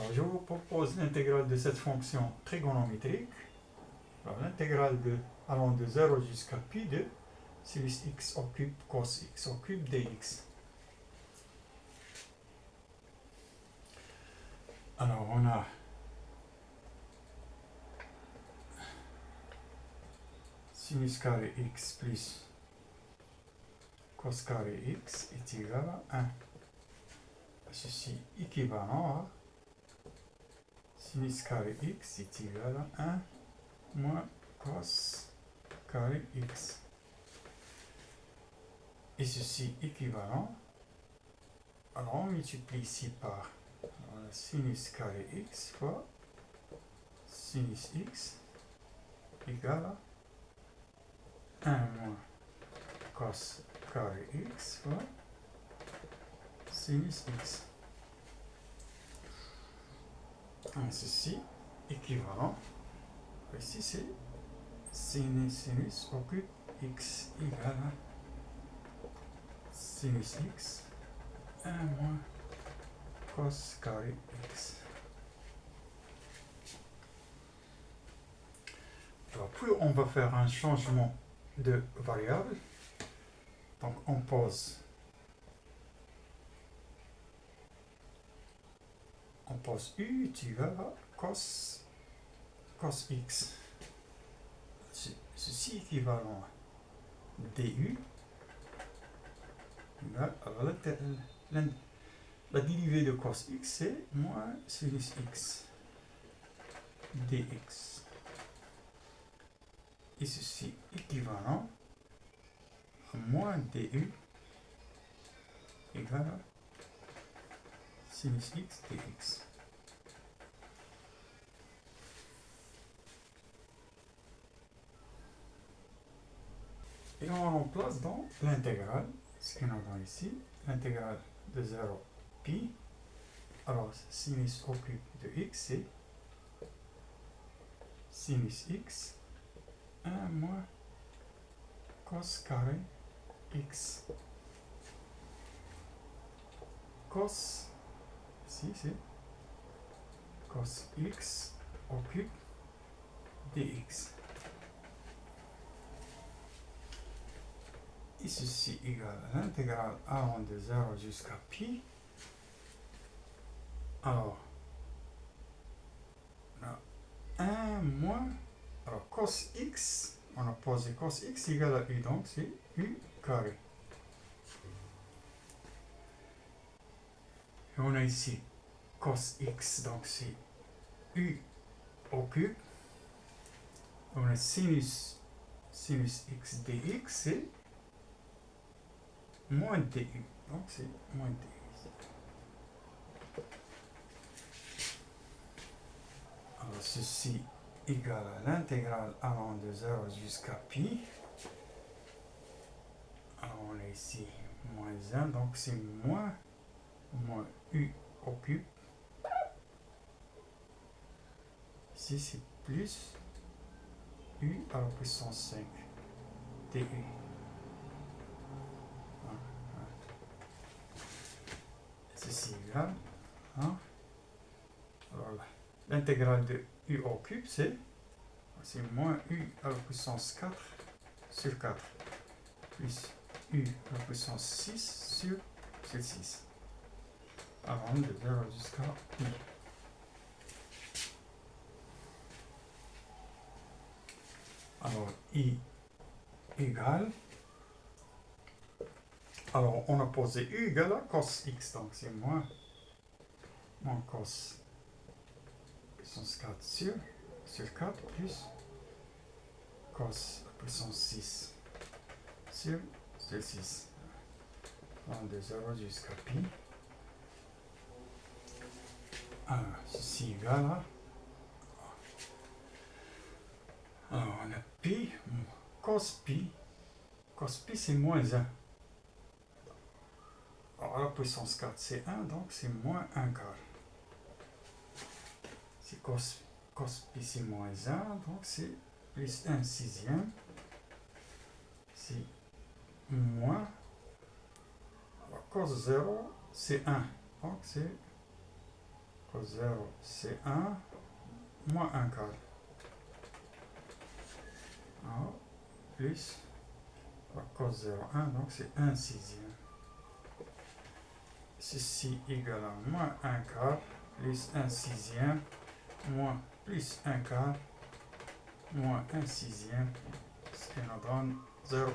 Alors, je vous propose l'intégrale de cette fonction trigonométrique. L'intégrale allant de 0 jusqu'à pi de sinus x au cube cos x au cube dx. Alors, on a sinus carré x plus cos carré x est égal à 1. Ceci équivalent à sinus carré x est égal à 1 moins cos carré x. Et ceci équivalent, alors on multiplie ici par sinus carré x fois sinus x égale à 1 moins cos carré x fois sinus x. Et ceci équivalent, ici c'est sinus au cube x égale à sinus x 1 moins cos carré x. Alors, puis on va faire un changement de variable. Donc on pose u est égal à cos x. Ceci équivalent à du. Alors, la dérivée de cos x c'est moins sinus x dx. Et ceci équivalent à moins du égale à sinus x dx. Et on remplace dans l'intégrale, ce qu'on a ici, l'intégrale de 0 pi. Alors, sinus au cube de x, c'est sinus x 1 moins cos carré x. Cos, ici c'est cos x au cube dx. Et ceci égale à l'intégrale allant de 0 jusqu'à pi. Alors, on a 1 moins, alors cos x, on a posé cos x égale à u, donc c'est u carré. Et on a ici cos x, donc c'est u au cube. On a sinus x dx, c'est moins du, donc c'est moins du. Alors ceci égale à l'intégrale allant de 0 jusqu'à pi. Alors on a ici moins 1, donc c'est moins u au cube. Ici c'est plus u à la puissance 5 du. Ceci égale, alors l'intégrale de u au cube c'est moins u à la puissance 4 sur 4 plus u à la puissance 6 sur 6 allant de 0 jusqu'à pi. Alors i égale, alors on a posé u égale à cos x, donc c'est moins cos puissance 4 sur 4 plus cos puissance 6 sur 6 allant de 0 jusqu'à pi. Alors ceci égale à, alors on a pi, cos pi c'est moins 1. Alors la puissance 4 c'est 1, donc c'est moins 1 quart. C'est cos pi c'est moins 1, donc c'est plus 1 sixième. C'est moins, alors cos 0 c'est 1, donc c'est cos 0 c'est 1, moins 1 quart. Alors, plus cos 0, 1, donc c'est 1 sixième. Ceci égale à moins 1 quart, plus 1 sixième, moins plus 1 quart, moins 1 sixième, ce qui nous donne 0.